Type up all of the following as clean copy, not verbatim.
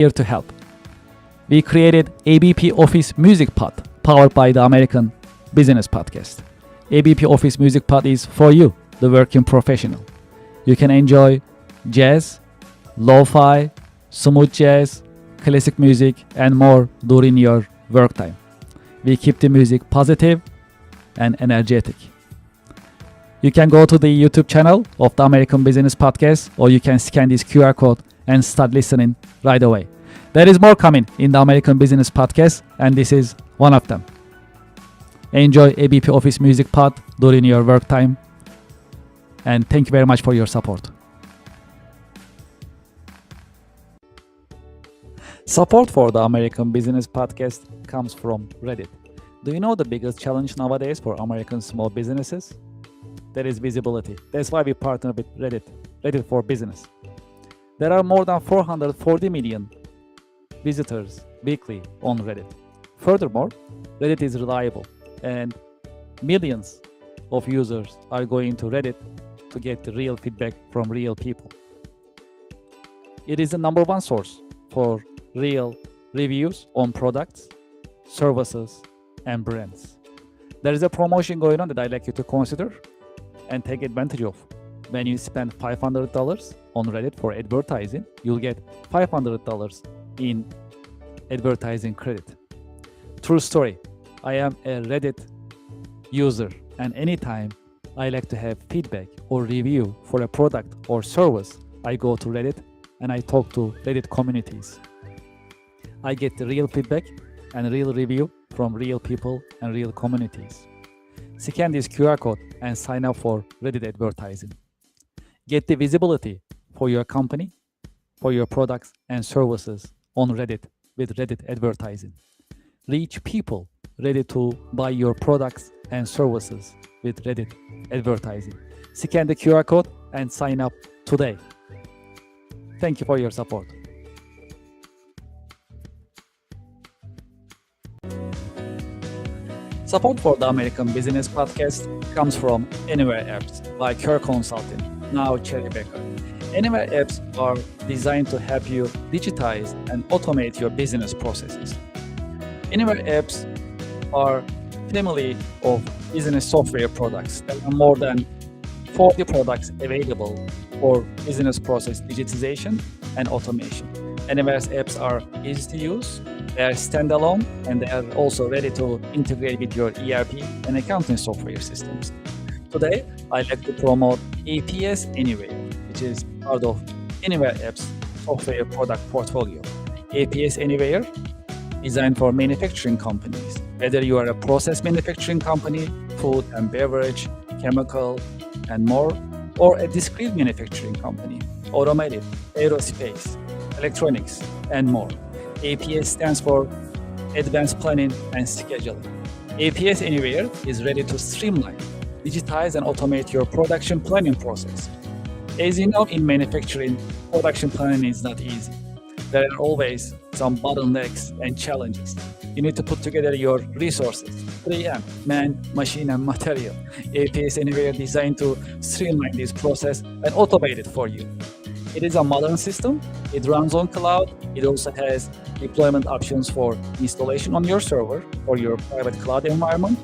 here to help. We created ABP Office Music Pod, powered by the American Business Podcast. ABP Office Music Pod is for you, the working professional. You can enjoy jazz, lo-fi, smooth jazz, classic music, and more during your work time. We keep the music positive and energetic. You can go to the YouTube channel of the American Business Podcast, or you can scan this QR code and start listening right away. There is more coming in the American Business Podcast, and this is one of them. Enjoy ABP Office Music Pod during your work time, and thank you very much for your support. Support for the American Business Podcast comes from Reddit. Do you know the biggest challenge nowadays for American small businesses? That is visibility. That's why we partner with Reddit for Business. There are more than 440 million visitors weekly on Reddit. Furthermore, Reddit is reliable and millions of users are going to Reddit to get the real feedback from real people. It is the number one source for real reviews on products, services, and brands. There is a promotion going on that I'd like you to consider and take advantage of. When you spend $500 on Reddit for advertising, you'll get $500 in advertising credit. True story. I am a Reddit user, and anytime I like to have feedback or review for a product or service, I go to Reddit and I talk to Reddit communities. I get the real feedback and real review from real people and real communities. Scan this QR code and sign up for Reddit advertising. Get the visibility for your company, for your products and services on Reddit with Reddit advertising. Reach people ready to buy your products and services with Reddit advertising. Scan the QR code and sign up today. Thank you for your support. Support for the American Business Podcast comes from Anywhere Apps by Kerr Consulting, now Cherry Baker. Anywhere Apps are designed to help you digitize and automate your business processes. Anywhere Apps are family of business software products. There are more than 40 products available for business process digitization and automation. Anywhere's apps are easy to use, they are standalone, and they are also ready to integrate with your ERP and accounting software systems. Today, I'd like to promote APS Anywhere, which is part of Anywhere Apps software product portfolio. APS Anywhere, designed for manufacturing companies. Whether you are a process manufacturing company, food and beverage, chemical, and more, or a discrete manufacturing company, automotive, aerospace, electronics, and more. APS stands for Advanced Planning and Scheduling. APS Anywhere is ready to streamline, digitize, and automate your production planning process. As you know, in manufacturing, production planning is not easy. There are always some bottlenecks and challenges. You need to put together your resources, 3M, man, machine, and material. APS Anywhere designed to streamline this process and automate it for you. It is a modern system. It runs on cloud. It also has deployment options for installation on your server or your private cloud environment.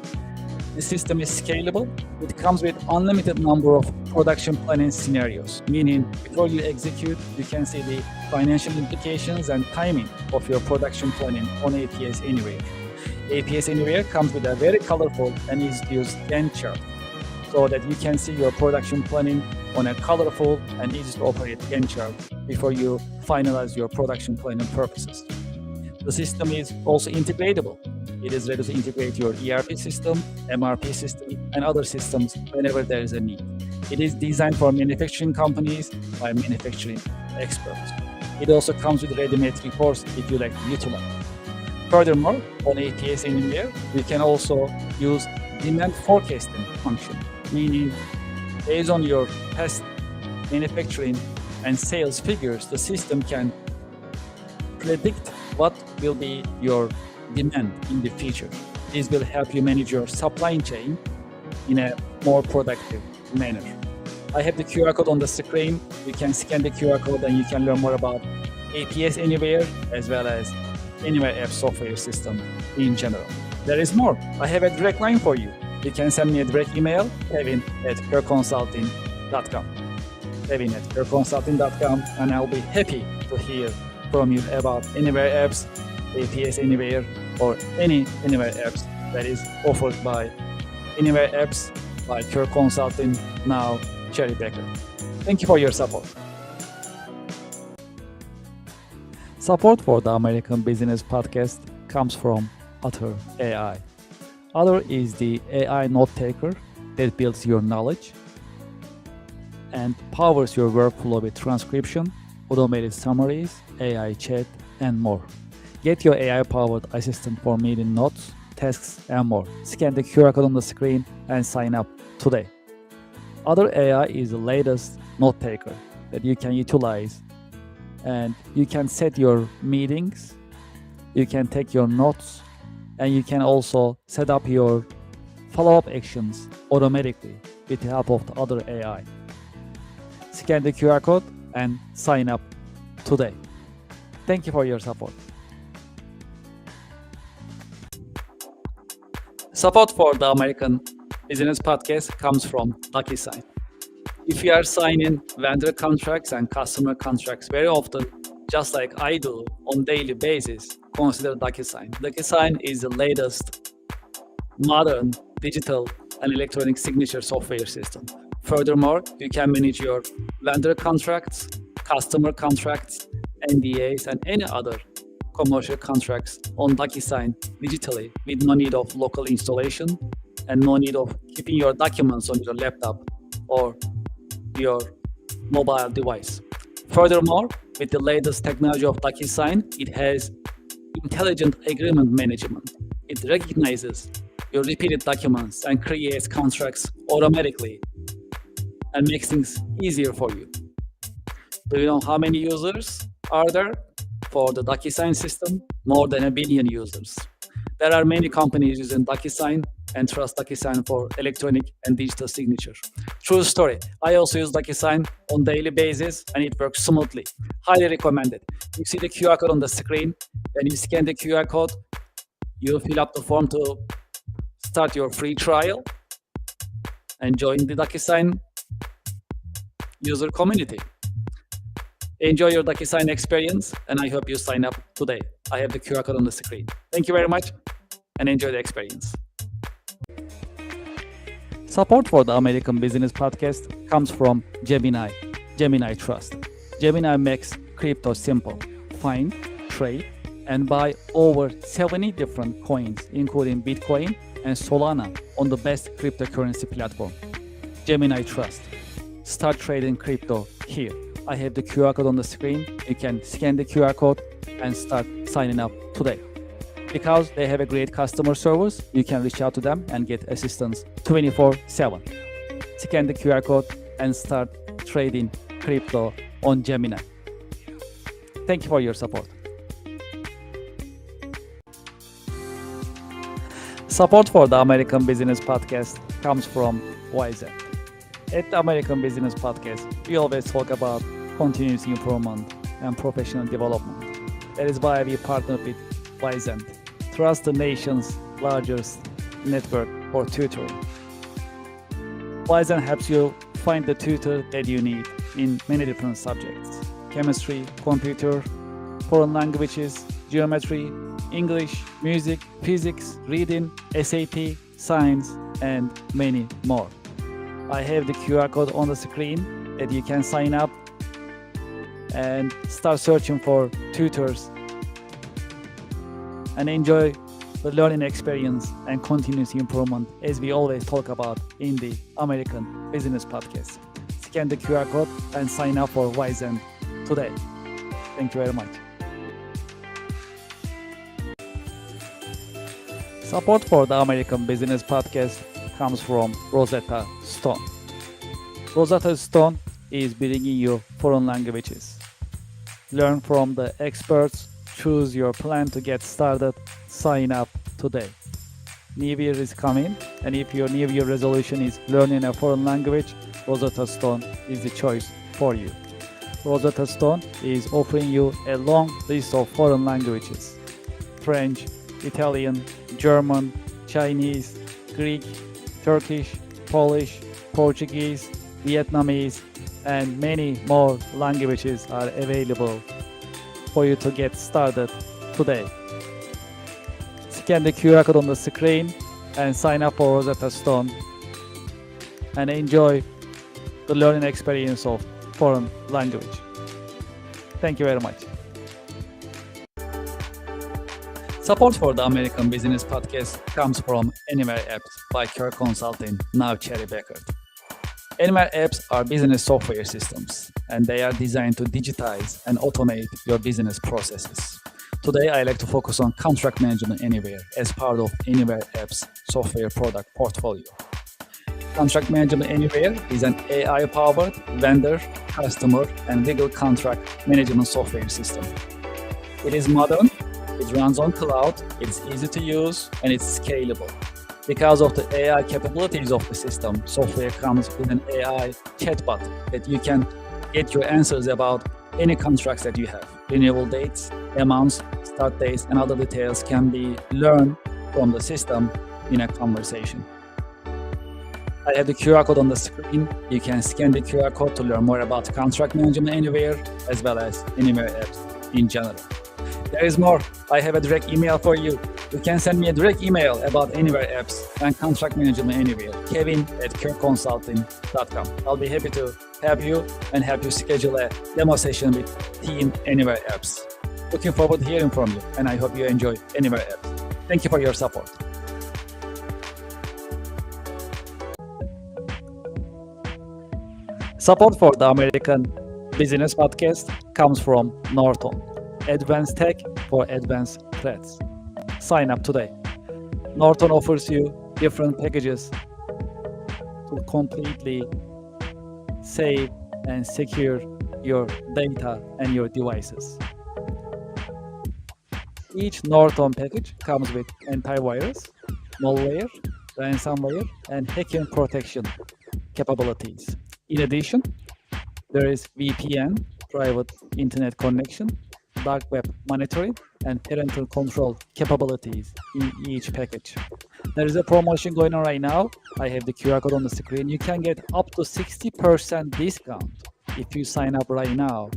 The system is scalable. It comes with unlimited number of production planning scenarios, meaning before you execute, you can see the financial implications and timing of your production planning on APS Anywhere. APS Anywhere comes with a very colorful and easy-to-use Gantt chart, so that you can see your production planning on a colorful and easy-to-operate Gantt chart before you finalize your production planning purposes. The system is also integratable. It is ready to integrate your ERP system, MRP system, and other systems whenever there is a need. It is designed for manufacturing companies by manufacturing experts. It also comes with ready-made reports if you like to utilize. Furthermore, on APS Anywhere, you can also use demand forecasting function, meaning based on your past manufacturing and sales figures, the system can predict what will be your demand in the future. This will help you manage your supply chain in a more productive manner. I have the QR code on the screen. You can scan the QR code and you can learn more about APS Anywhere, as well as Anywhere App software system in general. There is more. I have a direct line for you. You can send me a direct email, kevin@herconsulting.com. kevin@herconsulting.com, and I'll be happy to hear from you about Anywhere apps, APS Anywhere, or any Anywhere apps that is offered by Anywhere apps like Her Consulting, now Cherry Baker. Thank you for your support. Support for the American Business Podcast comes from Otter AI. Otter is the AI note taker that builds your knowledge and powers your workflow with transcription, automated summaries, AI chat, and more. Get your AI-powered assistant for meeting notes, tasks, and more. Scan the QR code on the screen and sign up today. Otter AI is the latest note taker that you can utilize, and you can set your meetings, you can take your notes, and you can also set up your follow-up actions automatically with the help of the Otter AI. Scan the QR code and sign up today. Thank you for your support. Support for the American Business Podcast comes from DocuSign. If you are signing vendor contracts and customer contracts very often, just like I do on daily basis, consider DocuSign. DocuSign is the latest modern digital and electronic signature software system. Furthermore, you can manage your vendor contracts, customer contracts, NDAs, and any other commercial contracts on DocuSign digitally with no need of local installation and no need of keeping your documents on your laptop or your mobile device. Furthermore, with the latest technology of DocuSign, it has intelligent agreement management. It recognizes your repeated documents and creates contracts automatically and makes things easier for you. Do you know how many users are there for the DocuSign system? More than 1 billion users. There are many companies using DocuSign and trust DocuSign for electronic and digital signature. True story. I also use DocuSign on daily basis and it works smoothly. Highly recommended. You see the QR code on the screen. When you scan the QR code, you fill up the form to start your free trial and join the DocuSign user community. Enjoy your DocuSign experience, and I hope you sign up today. I have the QR code on the screen. Thank you very much, and enjoy the experience. Support for the American Business Podcast comes from Gemini, Gemini Trust. Gemini makes crypto simple. Find, trade, and buy over 70 different coins, including Bitcoin and Solana, on the best cryptocurrency platform. Gemini Trust. Start trading crypto here. I have the QR code on the screen. You can scan the QR code and start signing up today. Because they have a great customer service, you can reach out to them and get assistance 24/7. Scan the QR code and start trading crypto on Gemini. Thank you for your support. Support for the American Business Podcast comes from Wizen. At the American Business Podcast, we always talk about continuous improvement and professional development. That is why we partner with Wizen, trust the nation's largest network for tutoring. Wizen helps you find the tutor that you need in many different subjects: chemistry, computer, foreign languages, geometry, English, music, physics, reading, SAT, science, and many more. I have the QR code on the screen that you can sign up and start searching for tutors and enjoy the learning experience and continuous improvement as we always talk about in the American Business Podcast. Scan the QR code and sign up for Wizen today. Thank you very much. Support for the American Business Podcast comes from Rosetta Stone. Rosetta Stone is bringing you foreign languages. Learn from the experts, choose your plan to get started, sign up today. New Year is coming, and if your New Year resolution is learning a foreign language, Rosetta Stone is the choice for you. Rosetta Stone is offering you a long list of foreign languages: French, Italian, German, Chinese, Greek, Turkish, Polish, Portuguese, Vietnamese, and many more languages are available for you to get started today. Scan the QR code on the screen and sign up for Rosetta Stone and enjoy the learning experience of foreign language. Thank you very much. Support for the American Business Podcast comes from Anywhere Apps by Kirk Consulting, now Cherry Becker. Anywhere Apps are business software systems, and they are designed to digitize and automate your business processes. Today, I like to focus on contract management anywhere as part of Anywhere Apps software product portfolio. Contract Management Anywhere is an AI-powered vendor, customer, and legal contract management software system. It is modern, it runs on cloud, it's easy to use, and it's scalable. Because of the AI capabilities of the system, software comes with an AI chatbot that you can get your answers about any contracts that you have. Renewal dates, amounts, start dates, and other details can be learned from the system in a conversation. I have the QR code on the screen. You can scan the QR code to learn more about Contract Management Anywhere, as well as Anywhere Apps in general. There is more. I have a direct email for you. You can send me a direct email about Anywhere Apps and Contract Management Anywhere, kevin@kirkconsulting.com. I'll be happy to help you and help you schedule a demo session with Team Anywhere Apps. Looking forward to hearing from you, and I hope you enjoy Anywhere Apps. Thank you for your support. Support for the American Business Podcast comes from Norton, advanced tech for advanced threats. Sign up today. Norton offers you different packages to completely save and secure your data and your devices. Each Norton package comes with antivirus, malware, ransomware, and hacking protection capabilities. In addition, there is VPN, private internet connection, dark web monitoring, and parental control capabilities in each package. There is a promotion going on right now. I have the QR code on the screen. You can get up to 60% discount if you sign up right now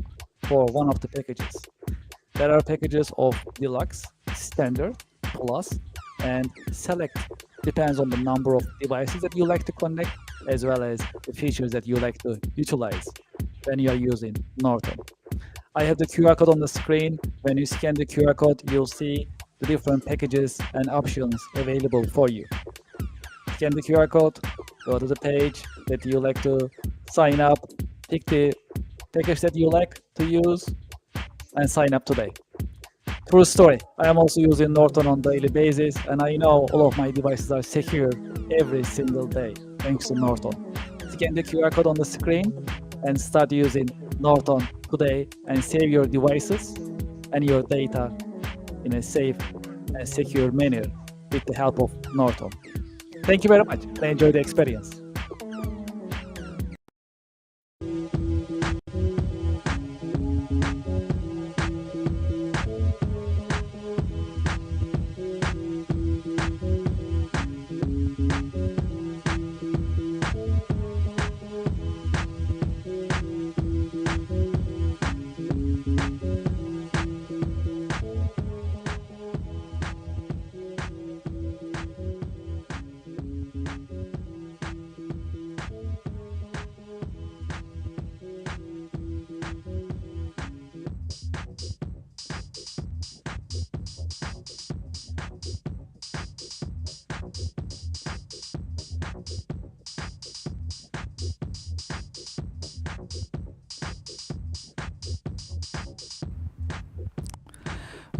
for one of the packages. There are packages of Deluxe, Standard, Plus, and Select. Depends on the number of devices that you like to connect, as well as the features that you like to utilize when you are using Norton. I have the QR code on the screen. When you scan the QR code, you'll see the different packages and options available for you. Scan the QR code, go to the page that you like to sign up, pick the package that you like to use, and sign up today. True story. I am also using Norton on a daily basis, and I know all of my devices are secure every single day, thanks to Norton. Scan the QR code on the screen and start using Norton today and save your devices and your data in a safe and secure manner with the help of Norton. Thank you very much and enjoy the experience.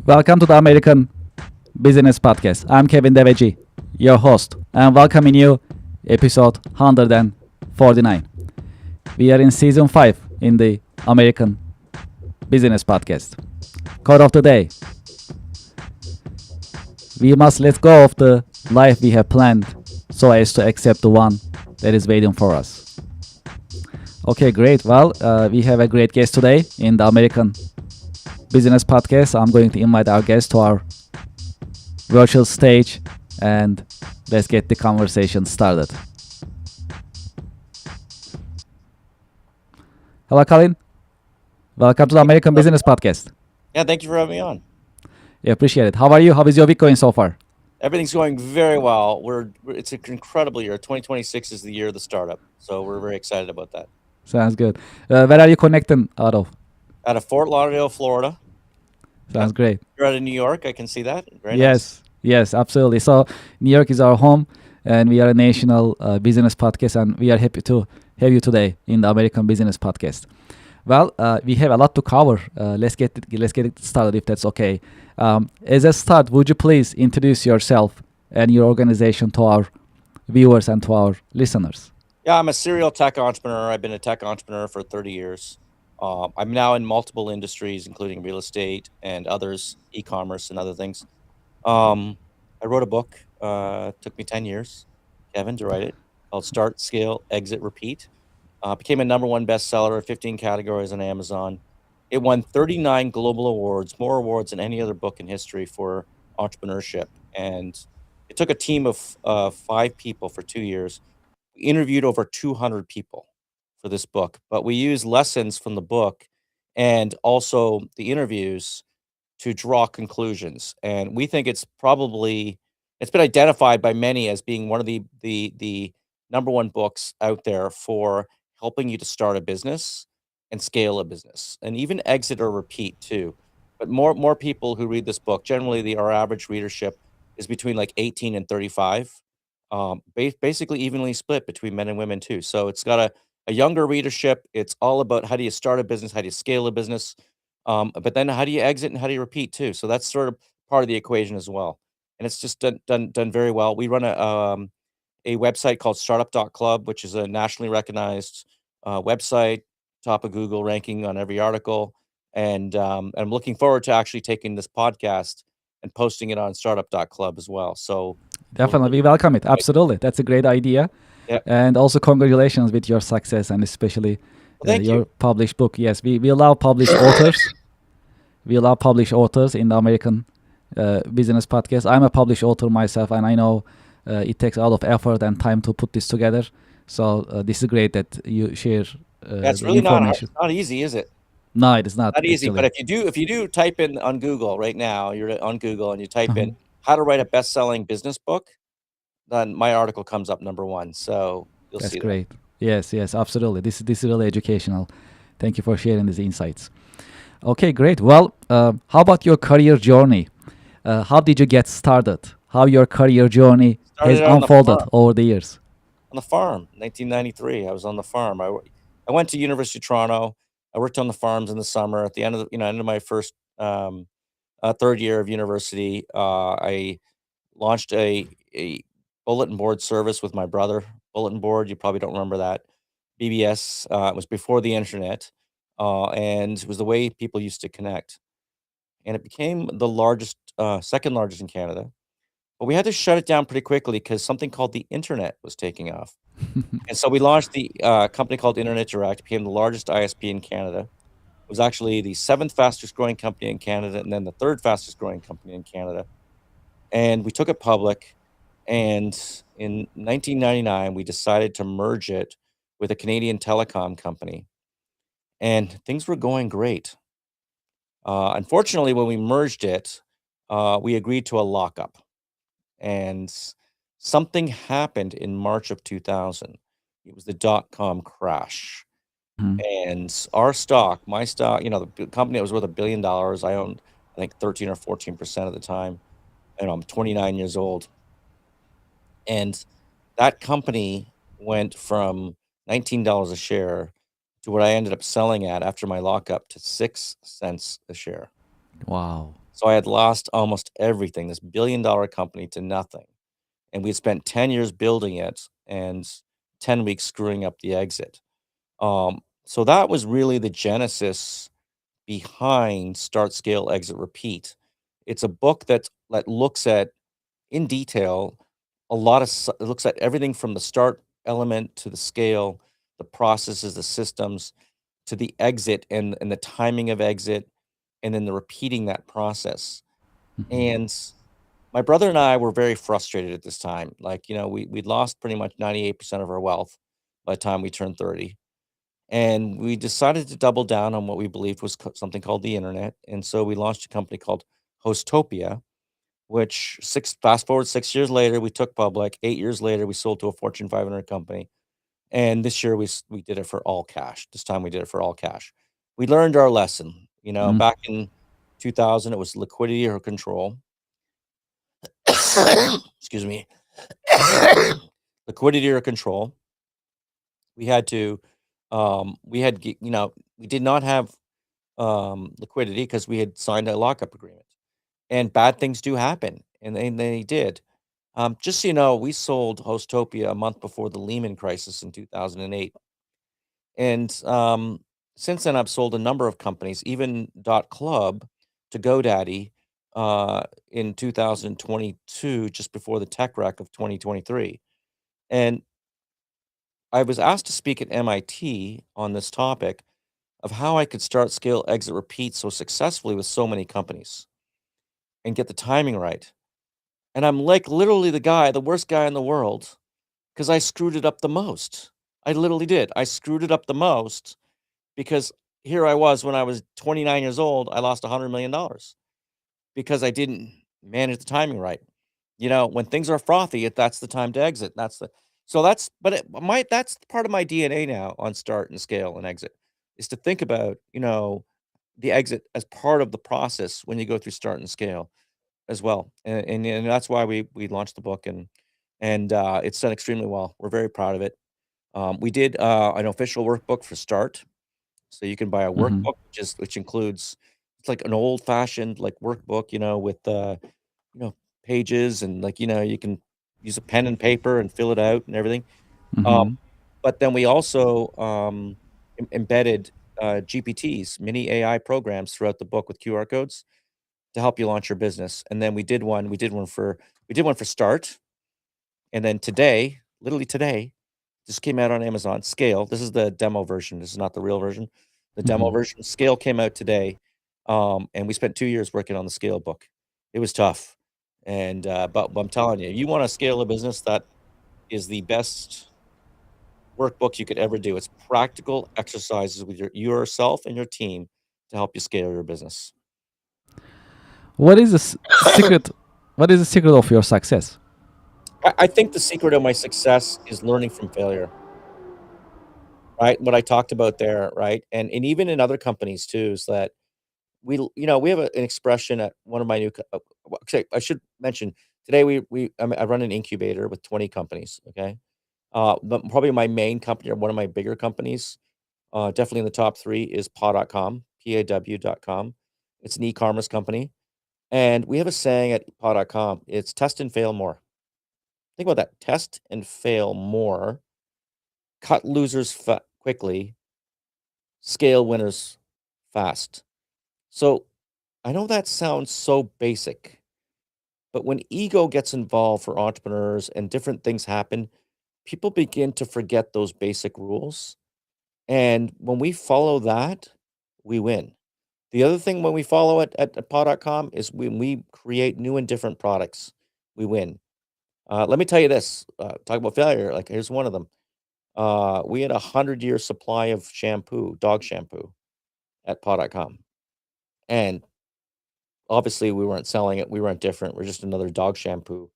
Welcome to the American Business Podcast. I'm Kevin Deveci, your host, and welcoming you episode 149. We are in season 5 in the American Business Podcast. Quote of the day: we must let go of the life we have planned so as to accept the one that is waiting for us. Okay, great. Well, we have a great guest today in the American Business Podcast. I'm going to invite our guest to our virtual stage and let's get the conversation started. Hello, Colin. Welcome to the Thank you American for having me Business on. Podcast. Yeah, thank you for having me on. Yeah, appreciate it. How are you? How is your week going so far? Everything's going very well. It's an incredible year. 2026 is the year of the startup, so we're very excited about that. Sounds good. Where are you connecting out of? Out of Fort Lauderdale, Florida. Sounds Yep. great. You're out of New York. I can see that. Very nice. Yes, yes, absolutely. So New York is our home, and we are a national business podcast, and we are happy to have you today in the American Business Podcast. Well, we have a lot to cover. Let's get it started if that's okay. As a start, would you please introduce yourself and your organization to our viewers and to our listeners? Yeah, I'm a serial tech entrepreneur. I've been a tech entrepreneur for 30 years. I'm now in multiple industries, including real estate and others, e-commerce and other things. I wrote a book. Took me 10 years, Kevin, to write it, called Start, Scale, Exit, Repeat. Became a number one bestseller in 15 categories on Amazon. It won 39 global awards, more awards than any other book in history for entrepreneurship. And it took a team of 5 people for 2 years. We interviewed over 200 people for this book, but we used lessons from the book and also the interviews to draw conclusions. And we think it's been identified by many as being one of the number one books out there for helping you to start a business and scale a business and even exit or repeat too. But more people who read this book, generally our average readership is between like 18 and 35. Basically evenly split between men and women too. So it's got a younger readership. It's all about how do you start a business, how do you scale a business, but then how do you exit and how do you repeat too? So that's sort of part of the equation as well. And it's just done very well. We run a website called startup.club, which is a nationally recognized website, top of Google ranking on every article. And I'm looking forward to actually taking this podcast and posting it on startup.club as well. So we're Definitely, we really welcome it. excited. Absolutely, that's a great idea, Yeah. and also congratulations with your success and especially Well, thank you. your published book. Yes, we love published authors. We love published authors in the American business podcast. I'm a published author myself, and I know it takes a lot of effort and time to put this together. So this is great that you share That's the really not hard. information. It's not easy, is it? No, it is not Not easy, but actually. if you do type in on Google right now, you're on Google and you type Uh-huh. in "how to write a best-selling business book," then my article comes up number 1, so you'll That's see that. great. Yes, yes, absolutely. This is really educational. Thank you for sharing these insights. Okay, great. Well, how about your career journey? How did you get started? How your career journey has Started out unfolded over the years? on the farm, 1993, I was on the farm. I went to University of Toronto. I worked on the farms in the summer. At the end of end of my first, 3rd year of university, I launched a bulletin board service with my brother. Bulletin board, you probably don't remember that. BBS, it was before the internet, and it was the way people used to connect, and it became the largest, 2nd largest in Canada, but we had to shut it down pretty quickly because something called the internet was taking off, and so we launched the, company called Internet Direct, became the largest ISP in Canada. It was actually the 7th fastest growing company in Canada and then the 3rd fastest growing company in Canada, and we took it public. And in 1999, we decided to merge it with a Canadian telecom company, and things were going great. Unfortunately, when we merged it, we agreed to a lockup, and something happened in March of 2000. It was the dot-com crash, Mhm. and our stock, my stock, the company that was worth $1 billion, I owned, I think, 13 or 14% at the time, and I'm 29 years old. And that company went from $19 a share to what I ended up selling at after my lockup to 6 cents a share. Wow. So I had lost almost everything, this billion-dollar company to nothing, and we'd spent 10 years building it and 10 weeks screwing up the exit. So that was really the genesis behind Start, Scale, Exit, Repeat. It's a book that looks at in detail, a lot of it looks at everything from the start element to the scale the processes, the systems, to the exit and the timing of exit, and then the repeating that process. Mhm. And my brother and I were very frustrated at this time. Like, we'd lost pretty much 98% of our wealth by the time we turned 30. And we decided to double down on what we believed was something called the internet. And so we launched a company called Hostopia, which fast forward 6 years later, we took public. 8 years later, we sold to a Fortune 500 company. And this year we did it for all cash. This time we did it for all cash. We learned our lesson. Mm. Back in 2000, it was liquidity or control. Excuse me. Liquidity or control. We had to, we did not have liquidity because we had signed a lockup agreement, and bad things do happen, and they did. Just so you know, we sold Hostopia a month before the Lehman crisis in 2008, and since then I've sold a number of companies, even .club to GoDaddy in 2022, just before the tech wreck of 2023, and I was asked to speak at MIT on this topic of how I could start, scale, exit, repeat so successfully with so many companies and get the timing right. And I'm like literally the worst guy in the world, because I screwed it up the most. I literally did. I screwed it up the most because here I was when I was 29 years old, I lost $100 million because I didn't manage the timing right. When things are frothy, that's the time to exit. That's part of my DNA now on start and scale and exit, is to think about, the exit as part of the process when you go through start and scale as well. And that's why we launched the book, and it's done extremely well. We're very proud of it. We did an official workbook for start. So you can buy a Mhm. workbook, which includes, it's like an old fashioned like workbook, with you know, pages, and like, you can use a pen and paper and fill it out and everything. Um, Mhm. but then we also embedded GPTs, mini AI programs throughout the book with QR codes to help you launch your business. And then we did one for start. And then today, literally today, just came out on Amazon. Scale. This is the demo version. This is not the real version. The demo Mhm. version. Scale came out today, and we spent 2 years working on the Scale book. It was tough, and but I'm telling you, you want to scale a business, that is the best workbook you could ever do. It's practical exercises with yourself and your team to help you scale your business. What is the secret? What is the secret of your success? I think the secret of my success is learning from failure. Right? What I talked about there, right? And even in other companies too, is that we have an expression at one of my okay, I should mention, today I run an incubator with 20 companies, okay? But probably my main company, or one of my bigger companies, definitely in the top 3, is paw.com, PAW.com. It's an e-commerce company, and we have a saying at paw.com, it's test and fail more. Think about that, test and fail more, cut losers quickly, scale winners fast. So, I know that sounds so basic, but when ego gets involved for entrepreneurs and different things happen, people begin to forget those basic rules. And when we follow that, we win. The other thing when we follow it at paw.com is when we create new and different products, we win. Let me tell you this, talk about failure. Like, here's one of them. We had a 100-year supply of shampoo, dog shampoo, at paw.com. And obviously, we weren't selling it, we weren't different, we're just another dog shampoo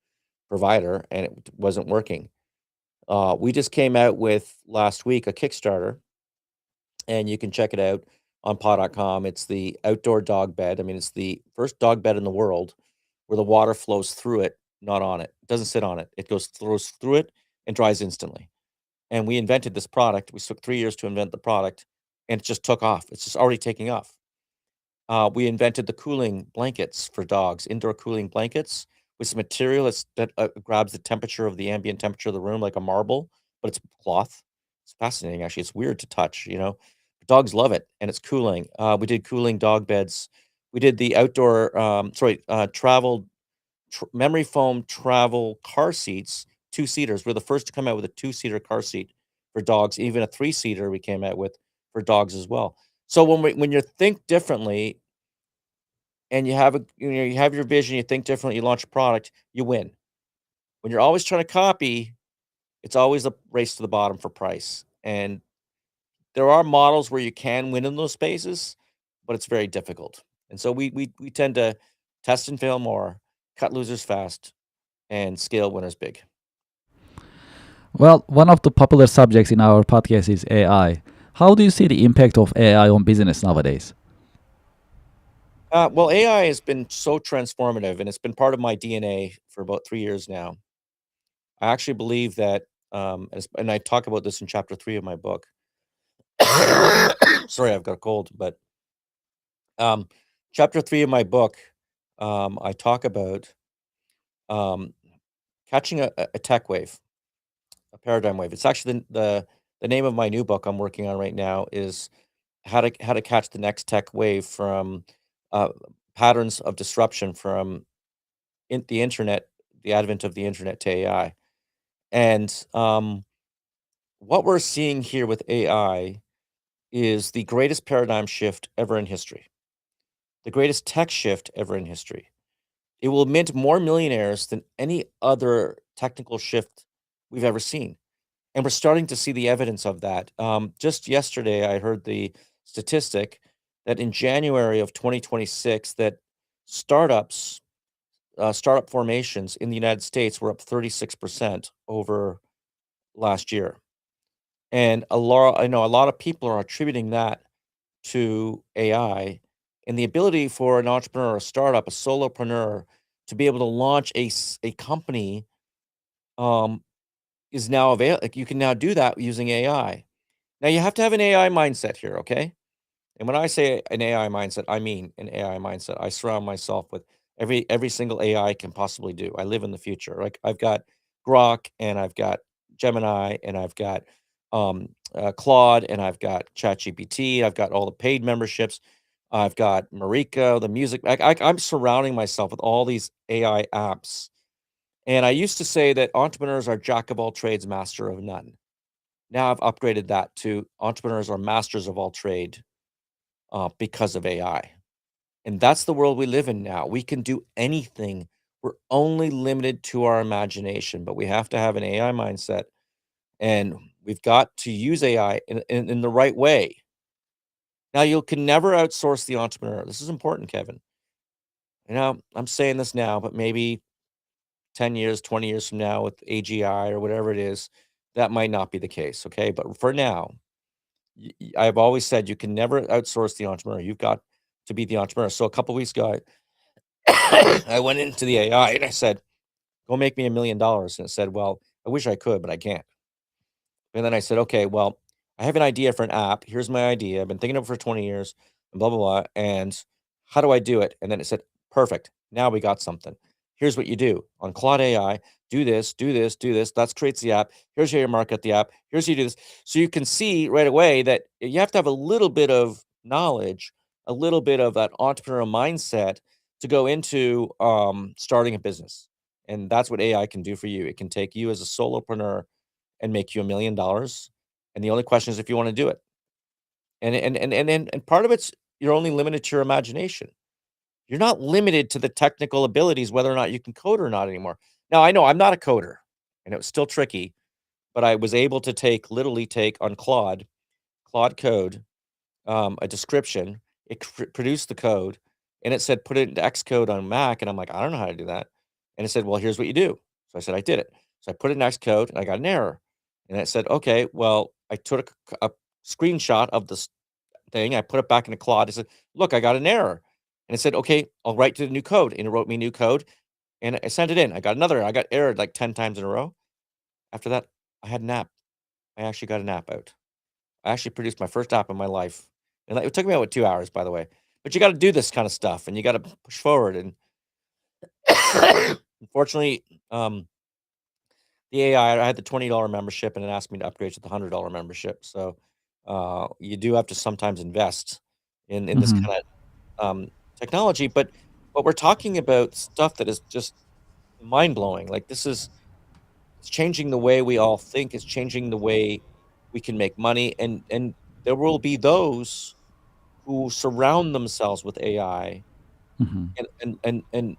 provider, and it wasn't working. We just came out with, last week, a Kickstarter, and you can check it out on paw.com. It's the outdoor dog bed. I mean, it's the first dog bed in the world where the water flows through it, not on it. It doesn't sit on it. It flows through it and dries instantly. And we invented this product. We took 3 years to invent the product, and it just took off. It's just already taking off. We invented the cooling blankets for dogs, indoor cooling blankets with some material that grabs the temperature of the ambient temperature of the room like a marble, but it's cloth. It's fascinating, actually. It's weird to touch, you know? Dogs love it, and it's cooling. We did cooling dog beds. We did the outdoor, travel memory foam travel car seats, two-seaters. We're the first to come out with a two-seater car seat for dogs, even a three-seater we came out with for dogs as well. So when you think differently and you have your vision, you think differently, you launch a product, you win. When you're always trying to copy, it's always a race to the bottom for price. And there are models where you can win in those spaces, but it's very difficult. And so we tend to test and fail more, cut losers fast, and scale winners big. Well, one of the popular subjects in our podcast is AI. How do you see the impact of AI on business nowadays? Well, AI has been so transformative, and it's been part of my DNA for about 3 years now. I actually believe that, and I talk about this in chapter 3 of my book. Sorry, I've got a cold, but um, chapter 3 of my book, I talk about um, catching a tech wave, a paradigm wave. It's actually the name of my new book I'm working on right now is how to catch the next tech wave from uh, patterns of disruption from the internet, the advent of the internet to AI. And what we're seeing here with AI is the greatest paradigm shift ever in history, the greatest tech shift ever in history. It will mint more millionaires than any other technical shift we've ever seen. And we're starting to see the evidence of that. Just yesterday, I heard the statistic that in January of 2026, that startups, startup formations in the United States were up 36% over last year. And I know a lot of people are attributing that to AI and the ability for an entrepreneur, a startup, a solopreneur to be able to launch a company um, is now available. Like you can now do that using AI. Now you have to have an AI mindset here, okay? And when I say an AI mindset, I mean an AI mindset. I surround myself with every single AI I can possibly do. I live in the future. Like I've got Grok and I've got Gemini and I've got Claude and I've got ChatGPT. I've got all the paid memberships. I've got Marika, the music. I'm surrounding myself with all these AI apps. And I used to say that entrepreneurs are jack of all trades, master of none. Now I've upgraded that to entrepreneurs are masters of all trade because of AI. And that's the world we live in now. We can do anything. We're only limited to our imagination, but we have to have an AI mindset and we've got to use AI in the right way. Now, you can never outsource the entrepreneur. This is important, Kevin. You know, I'm saying this now, but maybe 10 years, 20 years from now with AGI or whatever it is, that might not be the case. Okay. But for now, I've always said you can never outsource the entrepreneur. You've got to be the entrepreneur. So a couple weeks ago, I went into the AI and I said, "Go make me $1,000,000." And it said, "Well, I wish I could, but I can't." And then I said, "Okay, well, I have an idea for an app. Here's my idea. I've been thinking of it for 20 years, and blah blah blah. And how do I do it?" And then it said, "Perfect. Now we got something. Here's what you do on Claude AI. Do this, do this, do this. That creates the app. Here's how you market the app. Here's how you do this." So you can see right away that you have to have a little bit of knowledge, a little bit of that entrepreneurial mindset to go into starting a business. And that's what AI can do for you. It can take you as a solopreneur and make you $1,000,000, and the only question is if you wanna do it. And part of it's you're only limited to your imagination. You're not limited to the technical abilities, whether or not you can code or not anymore. Now, I know I'm not a coder, and it was still tricky, but I was able to literally take on Claude Code, a description, it produced the code, and it said, "Put it into Xcode on Mac," and I'm like, "I don't know how to do that." And it said, "Well, here's what you do." So I said, "I did it." So I put it in Xcode, and I got an error. And it said, "Okay, well," I took a screenshot of this thing, I put it back into Claude, I said, "Look, I got an error." And it said, "Okay, I'll write to the new code," and it wrote me new code, and I sent it in. I got another I got errored like 10 times in a row. After that, I had an app. I actually got an app out. I actually produced my first app in my life, and it took me about 2 hours, by the way. But you gotta do this kinda stuff, and you gotta push forward, and unfortunately, the AI, I had the $20 membership, and it asked me to upgrade to the $100 membership, so, you do have to sometimes invest in this Mhm. kinda, technology, but we're talking about stuff that is just mind-blowing, like, this is it's changing the way we all think, it's changing the way we can make money, and there will be those who surround themselves with AI Mhm. and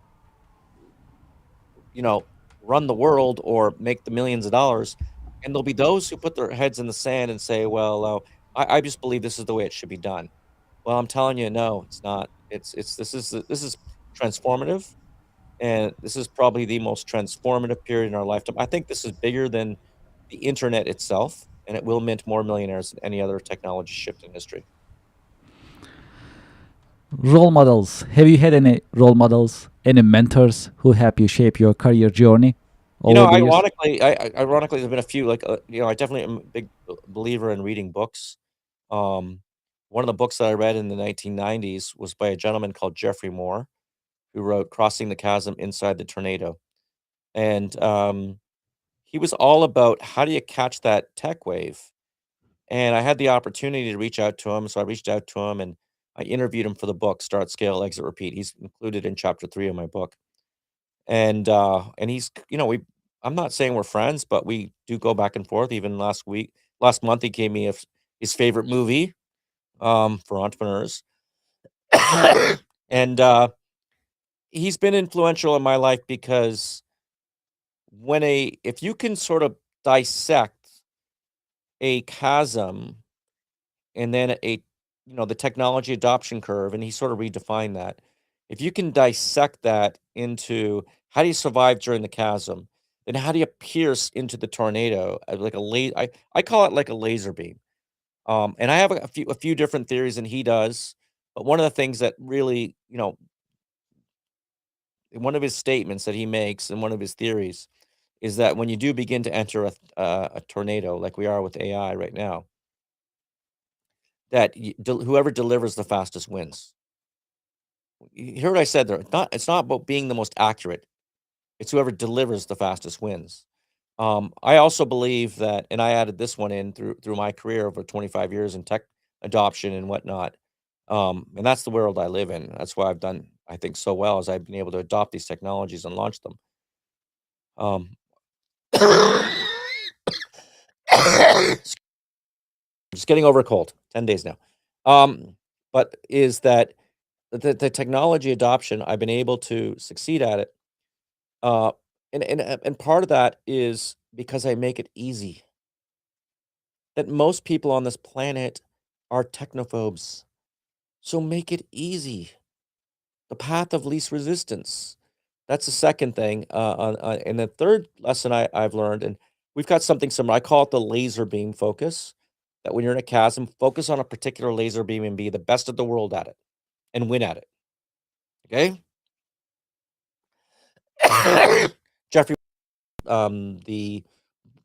you know, run the world or make the millions of dollars, and there'll be those who put their heads in the sand and say, "Well, I just believe this is the way it should be done." Well, I'm telling you, no, it's not. It's this is transformative, and this is probably the most transformative period in our lifetime. I think this is bigger than the internet itself, and it will mint more millionaires than any other technology shift in history. Role models. Have you had any role models, any mentors who help you shape your career journey You over know, the years? ironically, there's been a few, like, I definitely am a big believer in reading books. Um, One of the books that I read in the 1990s was by a gentleman called Jeffrey Moore, who wrote Crossing the Chasm Inside the Tornado. And he was all about how do you catch that tech wave. And I had the opportunity to reach out to him. So I reached out to him and I interviewed him for the book, Start, Scale, Exit, Repeat. He's included in chapter 3 of my book. And he's, we I'm not saying we're friends, but we do go back and forth. Even last month, he gave me his favorite movie for entrepreneurs. And he's been influential in my life because if you can sort of dissect a chasm and then the technology adoption curve, and he sort of redefined that. If you can dissect that into how do you survive during the chasm, then how do you pierce into the tornado, like a I call it like a laser beam. And I have a few different theories than he does, but one of the things that really, one of his statements that he makes and one of his theories is that when you do begin to enter a tornado like we are with AI right now, that whoever delivers the fastest wins. You hear what I said there? It's not about being the most accurate. It's whoever delivers the fastest wins. I also believe that, and I added this one in through my career over 25 years in tech adoption and whatnot. And that's the world I live in. That's why I've done, I think, so well as I've been able to adopt these technologies and launch them. Um, just getting over a cold. 10 days now. But is that the technology adoption? I've been able to succeed at it. Uh, and part of that is because I make it easy. That most people on this planet are technophobes. So make it easy. The path of least resistance. That's the second thing. And the third lesson I've learned, and we've got something similar. I call it the laser beam focus. That when you're in a chasm, focus on a particular laser beam and be the best of the world at it and win at it. Okay. Jeffrey, the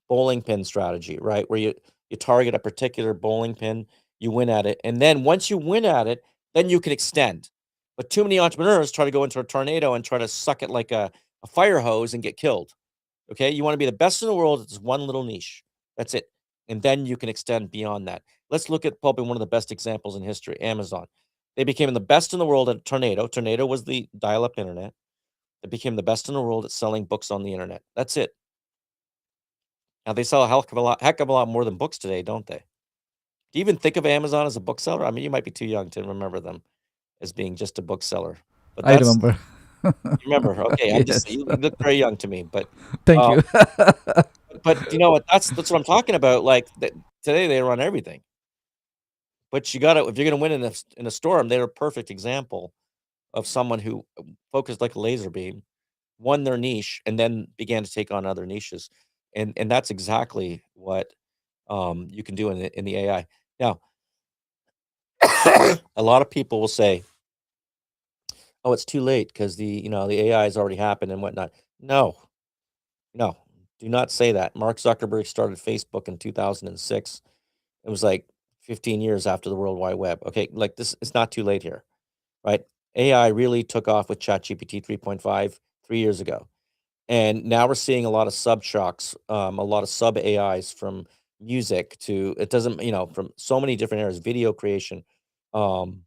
bowling pin strategy, right? Where you target a particular bowling pin, you win at it, and then once you win at it, then you can extend. But too many entrepreneurs try to go into a tornado and try to suck it like a fire hose and get killed. Okay, you want to be the best in the world. It's one little niche. That's it, and then you can extend beyond that. Let's look at probably one of the best examples in history, Amazon. They became the best in the world at a tornado. Tornado was the dial-up internet. They became the best in the world at selling books on the internet. That's it. Now they sell a heck of a lot more than books today, don't they? Do you even think of Amazon as a bookseller? I mean, you might be too young to remember them as being just a bookseller, but I that's remember. you remember. Okay, I'm just Yes. you look very young to me, but, Thank uh, you. but you know what? That's what I'm talking about. Like today, they run everything, but you got to if you're gonna win in a storm, they're a perfect example of someone who focused like a laser beam, won their niche, and then began to take on other niches, and that's exactly what you can do in the AI. Now, a lot of people will say, "Oh, it's too late because the AI has already happened and whatnot." No, no, do not say that. Mark Zuckerberg started Facebook in 2006. It was like 15 years after the World Wide Web. Okay, like this, it's not too late here, right? AI really took off with ChatGPT 3.5 3 years ago. And now we're seeing a lot of sub shocks, a lot of sub AIs from music to it doesn't, from so many different areas, video creation. Um,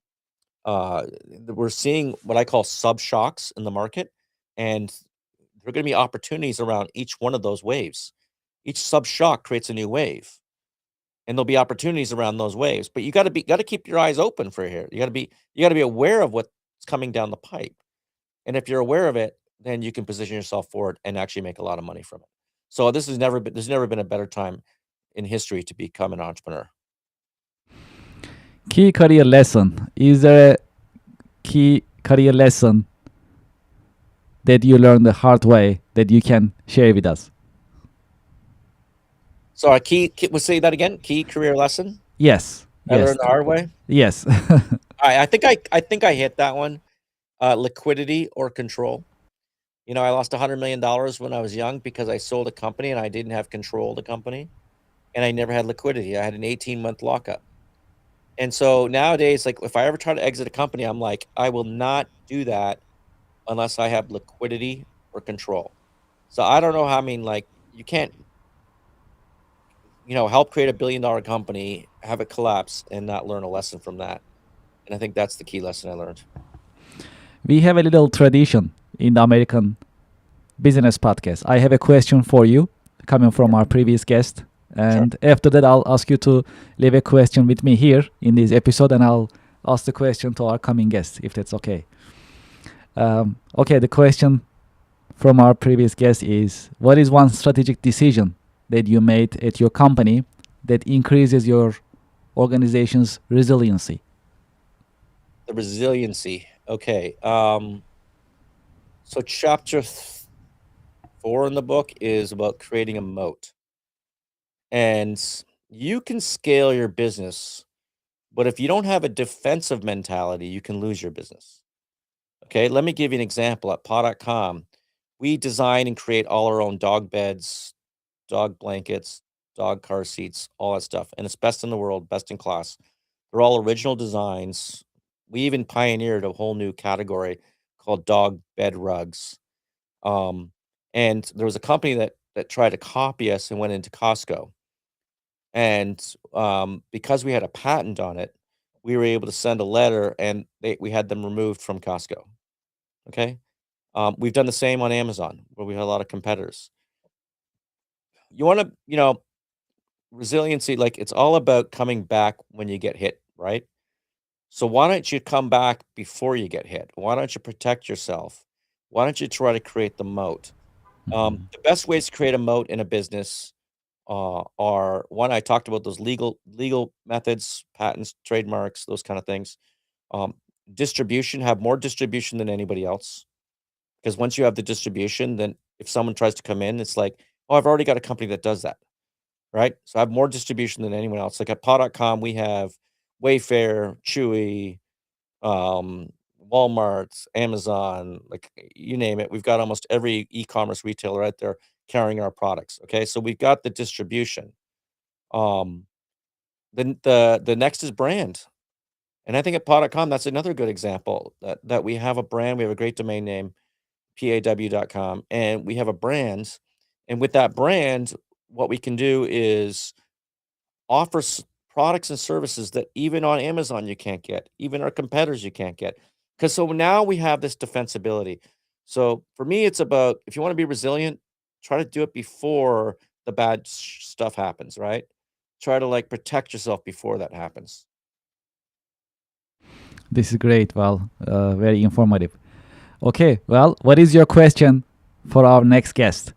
we're seeing what I call sub shocks in the market, and there are going to be opportunities around each one of those waves. Each sub shock creates a new wave. and there'll be opportunities around those waves. But you got to keep your eyes open for here. You got to be aware of what's coming down the pipe. And if you're aware of it, then you can position yourself for it and actually make a lot of money from it. So there's never been a better time in history to become an entrepreneur. Key career lesson. Is there a key career lesson that you learned the hard way that you can share with us? So our we'll say that again. Key career lesson Yes. I Yes. learned the hard way. Yes. I think I hit that one. Liquidity or control. I lost $100 million when I was young because I sold a company and I didn't have control of the company, and I never had liquidity. I had an 18-month lockup. And so nowadays, like if I ever try to exit a company, I'm like, I will not do that unless I have liquidity or control. So I don't know how, I mean, like you can't, help create a $1 billion company, have it collapse and not learn a lesson from that. And I think that's the key lesson I learned. We have a little tradition in the American business podcast. I have a question for you coming from our previous guest. And after that, I'll ask you to leave a question with me here in this episode, and I'll ask the question to our coming guest, if that's okay. Okay, the question from our previous guest is, what is one strategic decision that you made at your company that increases your organization's resiliency? The resiliency. Okay. So chapter 4 in the book is about creating a moat. And you can scale your business, but if you don't have a defensive mentality, you can lose your business. Okay, let me give you an example. At paw.com, we design and create all our own dog beds, dog blankets, dog car seats, all that stuff. And it's best in the world, best in class. They're all original designs. We even pioneered a whole new category called dog bed rugs. Um, and there was a company that tried to copy us and went into Costco. And because we had a patent on it, we were able to send a letter, and we had them removed from Costco. Okay. We've done the same on Amazon, where we had a lot of competitors. You want to, resiliency, like it's all about coming back when you get hit, right? So why don't you come back before you get hit? Why don't you protect yourself? Why don't you try to create the moat? The best ways to create a moat in a business are one, I talked about those legal methods, patents, trademarks, those kind of things. Um, Distribution, have more distribution than anybody else. Because once you have the distribution, then if someone tries to come in, it's like, oh, I've already got a company that does that, right? So I have more distribution than anyone else. Like at paw.com, we have Wayfair, Chewy, um, Walmart, Amazon, like you name it. We've got almost every e-commerce retailer out there carrying our products. Okay, so we've got the distribution. Um, then the next is brand, and I think at paw.com, that's another good example that we have a brand. We have a great domain name, paw.com, and we have a brand. And with that brand, what we can do is offer products and services that even on Amazon you can't get, even our competitors you can't get. Because so now we have this defensibility. So for me, it's about if you want to be resilient, try to do it before the bad stuff happens, right? Try to like protect yourself before that happens. This is great. Well, very informative. Okay, well, what is your question for our next guest?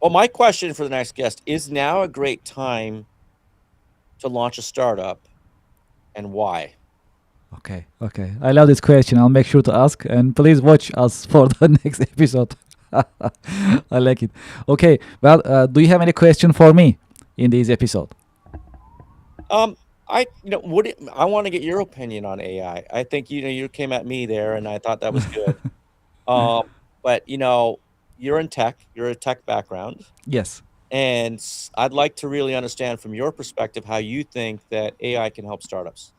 Well, my question for the next guest is now a great time to launch a startup, and why? Okay, okay. I love this question. I'll make sure to ask, and please watch us for the next episode. I like it. Okay, well, do you have any question for me in this episode? I want to get your opinion on AI. I think you came at me there, and I thought that was good. Um, but you're in tech. You're a tech background, Yes. and I'd like to really understand from your perspective how you think that AI can help startups.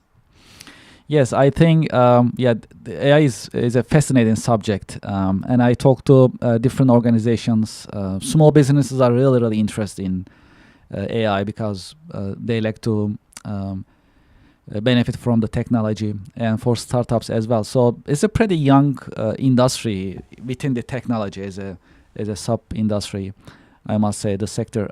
Yes, I think yeah, the AI is a fascinating subject, and I talk to different organizations. Small businesses are really interested in AI because they like to benefit from the technology, and for startups as well. So it's a pretty young industry within the technology as a sub industry. I must say, the sector.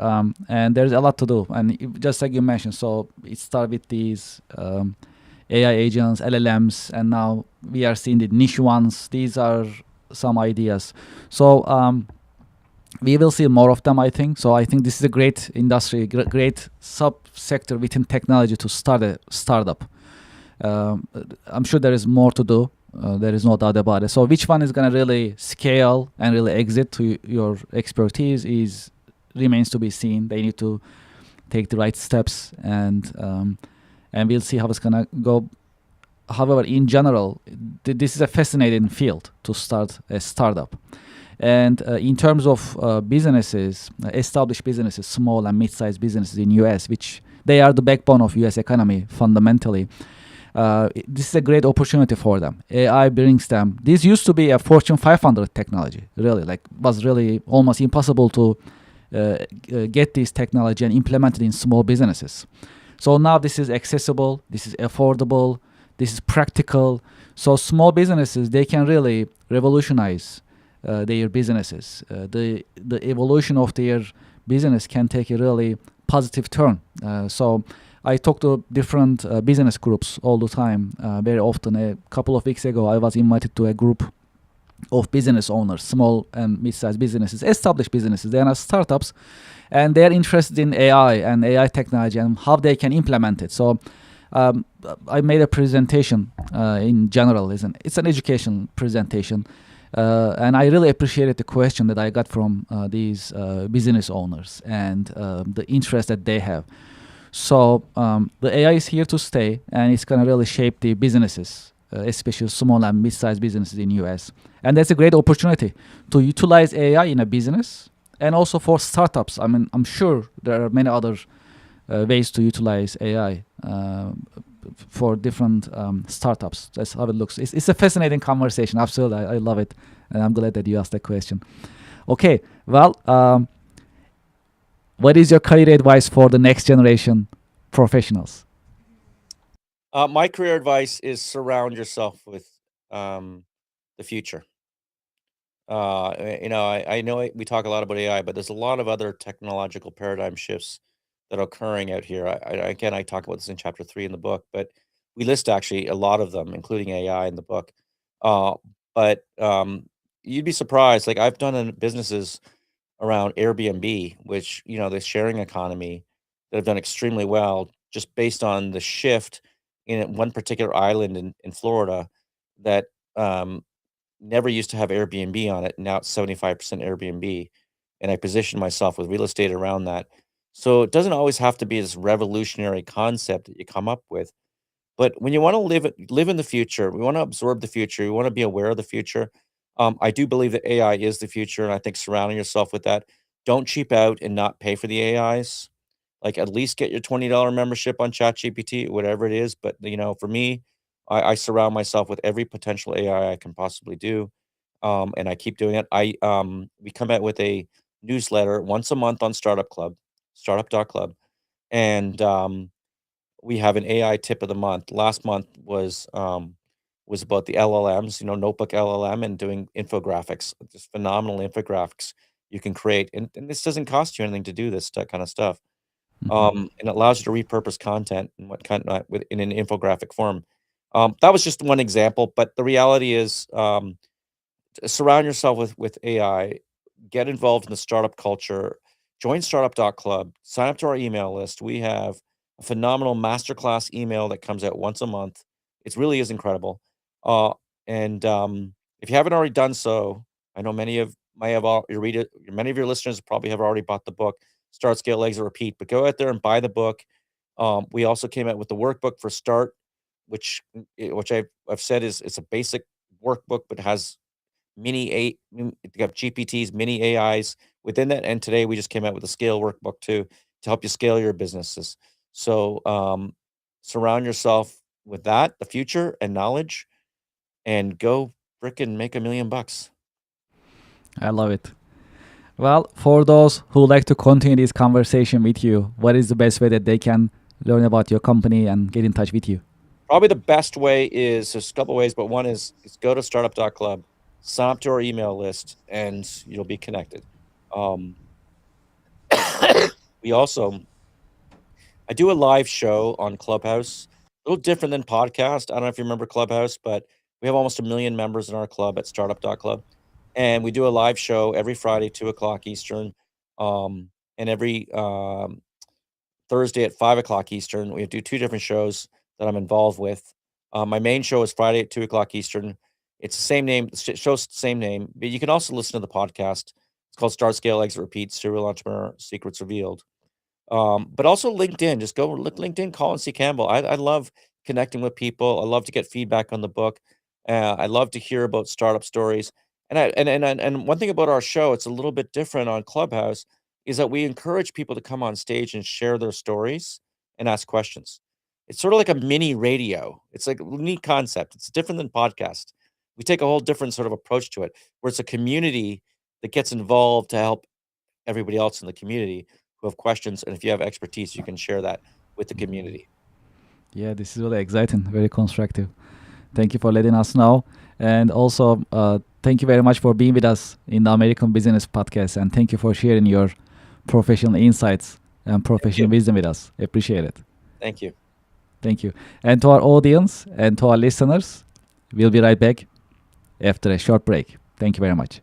And there's a lot to do. And just like you mentioned, so it started with these AI agents, LLMs, and now we are seeing the niche ones. These are some ideas. So we will see more of them, I think. So I think this is a great industry, great subsector within technology to start a startup. Um, I'm sure there is more to do. There is no doubt about it. So which one is going to really scale and really exit to your expertise is remains to be seen. They need to take the right steps, and we'll see how it's going to go. However, in general, this is a fascinating field to start a startup. And in terms of businesses, established businesses, small and mid-sized businesses in US, which they are the backbone of US economy fundamentally, this is a great opportunity for them. AI brings them. This used to be a Fortune 500 technology, really, like was really almost impossible to get this technology and implement it in small businesses. So now this is accessible, this is affordable, this is practical. So small businesses, they can really revolutionize their businesses. The evolution of their business can take a really positive turn. So I talk to different business groups all the time. Very often, a couple of weeks ago, I was invited to a group of business owners, small and mid-sized businesses, established businesses. They are not startups, and they are interested in AI and AI technology and how they can implement it. So um, I made a presentation in general. It's an education presentation. And I really appreciated the question that I got from these business owners and the interest that they have. So the AI is here to stay, and it's going to really shape the businesses, especially small and mid-sized businesses in US. And that's a great opportunity to utilize AI in a business, and also for startups. I mean, I'm sure there are many other ways to utilize AI for different startups. That's how it looks. It's a fascinating conversation. Absolutely, I love it, and I'm glad that you asked that question. Okay, well, what is your career advice for the next generation professionals? My career advice is surround yourself with the future. I know we talk a lot about AI, but there's a lot of other technological paradigm shifts that are occurring out here. Again, I talk about this in chapter 3 in the book, but we list actually a lot of them, including AI in the book. Uh, but you'd be surprised. Like I've done in businesses around Airbnb, which the sharing economy that have done extremely well, just based on the shift in one particular island in Florida that um, never used to have Airbnb on it. Now it's 75% Airbnb. And I position myself with real estate around that. So it doesn't always have to be this revolutionary concept that you come up with. But when you want to live in the future, we want to absorb the future, we want to be aware of the future. I do believe that AI is the future, and I think surrounding yourself with that. Don't cheap out and not pay for the AIs. Like at least get your $20 membership on ChatGPT, whatever it is. But for me, I surround myself with every potential AI I can possibly do, and I keep doing it. We come out with a newsletter once a month on Startup Club, startup.club, and we have an AI tip of the month. Last month was about the LLMs, notebook LLM and doing infographics, just phenomenal infographics you can create. And this doesn't cost you anything to do this kind of stuff. Mhm. And it allows you to repurpose content and what kind with in an infographic form. That was just one example, but the reality is surround yourself with AI, get involved in the startup culture, join startup.club, sign up to our email list. We have a phenomenal masterclass email that comes out once a month. It really is incredible. Uh, and if you haven't already done so, I know many of may have all you read it. Many of your listeners probably have already bought the book, Start, Scale, Exit, Repeat. But go out there and buy the book. We also came out with the workbook for Start, which I've said is it's a basic workbook, but has you got GPTs, mini AIs within that. And today we just came out with a scale workbook too to help you scale your businesses. So surround yourself with that, the future and knowledge, and go frickin' make $1 million. I love it. Well, for those who like to continue this conversation with you, what is the best way that they can learn about your company and get in touch with you? Probably the best way is there's a couple ways, but one is go to startup.club, sign up to our email list, and you'll be connected. Um, we also I do a live show on Clubhouse, a little different than podcast. I don't know if you remember Clubhouse, but we have almost 1 million members in our club at startup.club. And we do a live show every Friday, 2 o'clock Eastern. And every Thursday at 5 o'clock Eastern. We do two different shows that I'm involved with. My main show is Friday at 2 o'clock Eastern. It's the same name, the show's the same name, but you can also listen to the podcast. It's called Start, Scale, Exit, Repeat, Serial Entrepreneur Secrets Revealed. But also LinkedIn. Just go look LinkedIn, Colin C. Campbell. I love connecting with people. I love to get feedback on the book. I love to hear about startup stories. And one thing about our show, it's a little bit different on Clubhouse, is that we encourage people to come on stage and share their stories and ask questions. It's sort of like a mini radio. It's like a neat concept. It's different than podcast. We take a whole different sort of approach to it, where it's a community that gets involved to help everybody else in the community who have questions. And if you have expertise, you can share that with the community. Yeah, this is really exciting, very constructive. Thank you for letting us know. And also, thank you very much for being with us in the American Business Podcast. And thank you for sharing your professional insights and professional wisdom with us. Appreciate it. Thank you. Thank you. And to our audience and to our listeners, we'll be right back after a short break. Thank you very much.